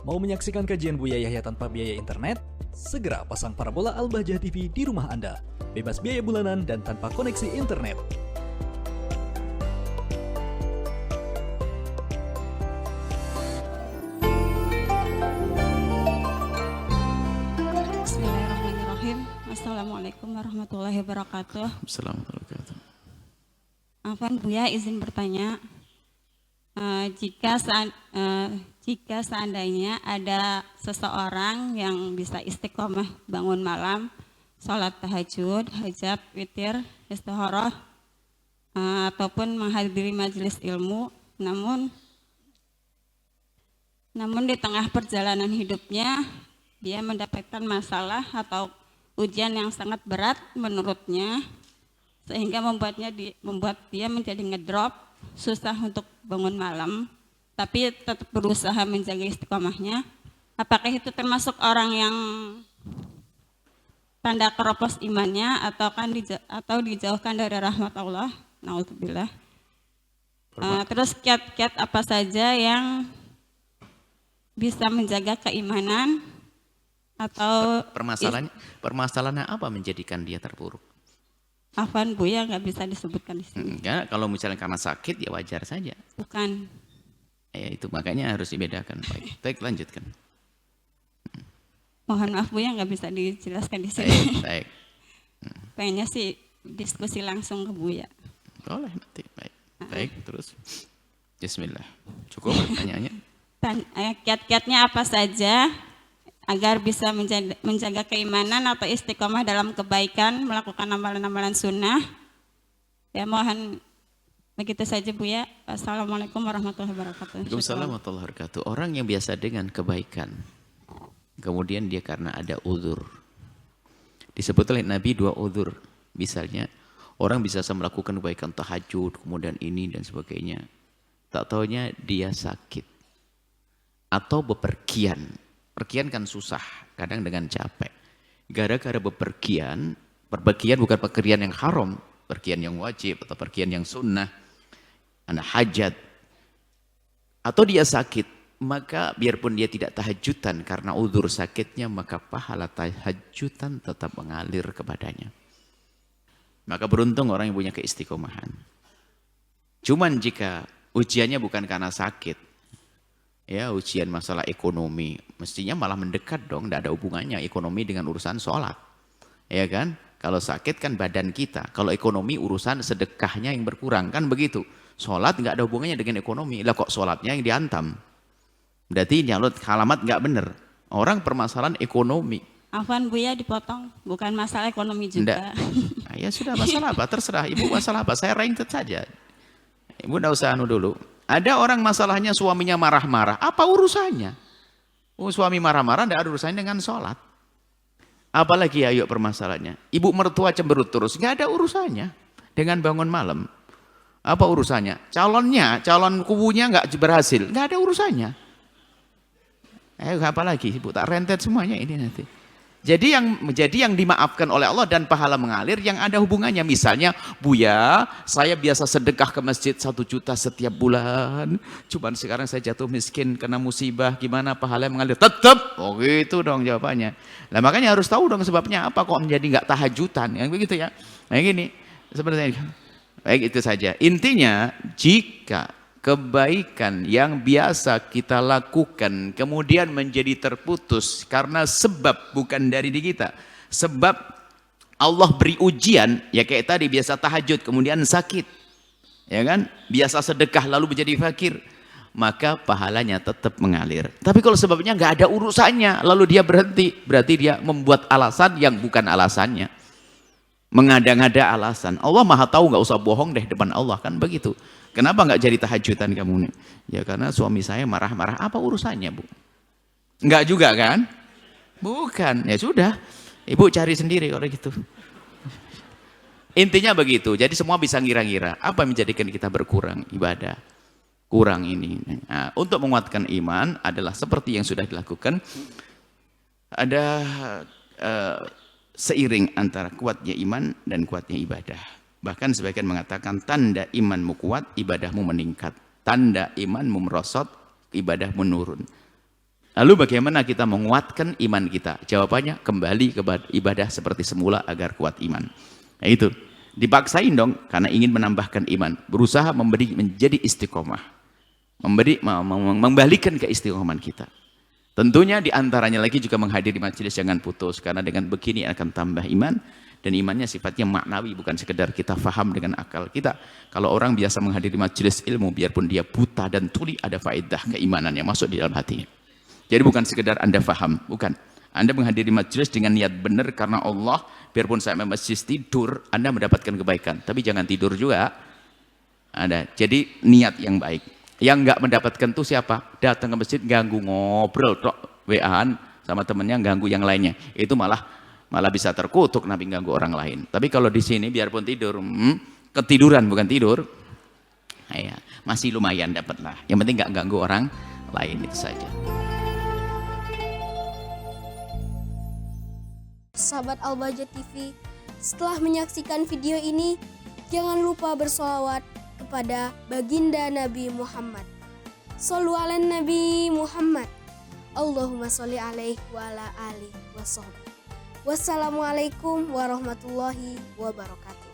Mau menyaksikan kajian Buya Yahya tanpa biaya internet? Segera pasang parabola Al-Bahjah TV di rumah Anda. Bebas biaya bulanan dan tanpa koneksi internet. Bismillahirrahmanirrahim. Assalamualaikum warahmatullahi wabarakatuh. Assalamualaikum warahmatullahi wabarakatuh. Afwan Buya, izin bertanya, jika seandainya ada seseorang yang bisa istiqomah bangun malam, sholat tahajud, hajab, witir, istikharah, ataupun menghadiri majelis ilmu, namun di tengah perjalanan hidupnya dia mendapatkan masalah atau ujian yang sangat berat menurutnya, sehingga membuat dia menjadi ngedrop, susah untuk bangun malam, tapi tetap berusaha menjaga istiqomahnya. Apakah itu termasuk orang yang tanda keropos imannya, atau dijauhkan dari rahmat Allah? Naudzubillah. Terus kiat-kiat apa saja yang bisa menjaga keimanan, atau permasalahannya apa menjadikan dia terpuruk? Afwan Buya, nggak bisa disebutkan di sini. Enggak, kalau misalnya karena sakit ya wajar saja. Bukan. Ya itu makanya harus dibedakan. Baik, lanjutkan. Mohon maaf Buya, nggak bisa dijelaskan di sini. Baik. Pengennya sih diskusi langsung ke Buya. Boleh nanti. Baik, terus. Bismillah. Cukup pertanyaannya. Kiat-kiatnya apa saja agar bisa menjaga keimanan atau istiqomah dalam kebaikan, melakukan amalan-amalan sunnah. Ya, mohon begitu saja Buya. Assalamualaikum warahmatullahi wabarakatuh. Waalaikumsalam warahmatullahi wabarakatuh. Orang yang biasa dengan kebaikan, kemudian dia karena ada uzur. Disebut oleh Nabi 2 uzur. Misalnya, orang bisa melakukan kebaikan tahajud, kemudian ini dan sebagainya. Tak taunya dia sakit. Atau bepergian. Pergian kan susah, kadang dengan capek. Gara-gara bepergian bukan pergian yang haram, pergian yang wajib atau pergian yang sunnah, anak hajat, atau dia sakit, maka biarpun dia tidak tahajudan karena uzur sakitnya, maka pahala tahajudan tetap mengalir kepadanya. Maka beruntung orang yang punya keistiqomahan. Cuman jika ujiannya bukan karena sakit, ya ujian masalah ekonomi, mestinya malah mendekat dong, tidak ada hubungannya ekonomi dengan urusan sholat. Ya kan? Kalau sakit kan badan kita, kalau ekonomi urusan sedekahnya yang berkurang, kan begitu. Sholat nggak ada hubungannya dengan ekonomi, lah kok sholatnya yang diantam. Berarti nyalot halamat nggak bener. Orang permasalahan ekonomi. Afwan Buya, dipotong, bukan masalah ekonomi juga. Nah, ya sudah, masalah apa? Terserah, Ibu masalah apa? Saya ranked saja. Ibu nggak usah anu dulu. Ada orang masalahnya suaminya marah-marah, apa urusannya? Oh, suami marah-marah tidak ada urusannya dengan sholat. Apalagi ayo permasalahannya. Ibu mertua cemberut terus, nggak ada urusannya dengan bangun malam. Apa urusannya? Calon kubunya nggak berhasil, nggak ada urusannya. Apalagi ibu tak rentet semuanya ini nanti. Jadi yang dimaafkan oleh Allah dan pahala mengalir yang ada hubungannya. Misalnya, Buya, saya biasa sedekah ke masjid 1 juta setiap bulan. Cuman sekarang saya jatuh miskin kena musibah, gimana pahala mengalir? Tetap. Oh gitu dong jawabannya. Nah makanya harus tahu dong sebabnya apa kok menjadi nggak tahajudan. Yang begitu ya. Nah gini, seperti ini. Baik, itu saja. Intinya, jika kebaikan yang biasa kita lakukan kemudian menjadi terputus karena sebab bukan dari diri kita, sebab Allah beri ujian, ya kayak tadi biasa tahajud kemudian sakit, ya kan, biasa sedekah lalu menjadi fakir, maka pahalanya tetap mengalir. Tapi kalau sebabnya nggak ada urusannya lalu dia berhenti, berarti dia membuat alasan yang bukan alasannya, mengada-ngada alasan. Allah maha tahu, nggak usah bohong deh depan Allah, kan begitu. Kenapa nggak jadi tahajudan kamu nih? Ya karena suami saya marah-marah. Apa urusannya, Bu? Enggak juga kan? Bukan. Ya sudah, Ibu cari sendiri kalau gitu. Intinya begitu. Jadi semua bisa ngira-ngira. Apa yang menjadikan kita berkurang ibadah? Kurang ini. Nah, untuk menguatkan iman adalah seperti yang sudah dilakukan. Ada seiring antara kuatnya iman dan kuatnya ibadah. Bahkan sebagian mengatakan tanda imanmu kuat, ibadahmu meningkat. Tanda imanmu merosot, ibadahmu menurun. Lalu bagaimana kita menguatkan iman kita? Jawabannya kembali ke ibadah seperti semula agar kuat iman. Nah itu, dipaksain dong karena ingin menambahkan iman. Berusaha menjadi istiqomah. Membalikan keistiqomahan kita. Tentunya diantaranya lagi juga menghadiri majelis jangan putus. Karena dengan begini akan tambah iman. Dan imannya sifatnya maknawi, bukan sekedar kita faham dengan akal kita. Kalau orang biasa menghadiri majelis ilmu, biarpun dia buta dan tuli, ada faedah keimanan yang masuk di dalam hatinya. Jadi bukan sekedar Anda faham, bukan. Anda menghadiri majelis dengan niat benar karena Allah, biarpun saya masjid tidur, Anda mendapatkan kebaikan. Tapi jangan tidur juga. Ada. Jadi niat yang baik. Yang nggak mendapatkan itu siapa? Datang ke masjid ganggu ngobrol, WA-an sama temennya, ganggu yang lainnya. Itu malah bisa terkutuk nabi ganggu orang lain. Tapi kalau di sini biarpun tidur, ketiduran bukan tidur, ya, masih lumayan dapatlah. Yang penting nggak ganggu orang lain, itu saja. Sahabat Al-Bahjah TV, setelah menyaksikan video ini, jangan lupa bersolawat kepada baginda Nabi Muhammad. Shollu ala Nabi Muhammad. Allahumma sholli alaihi wa ala alihi wa sahbihi. Wassalamualaikum warahmatullahi wabarakatuh.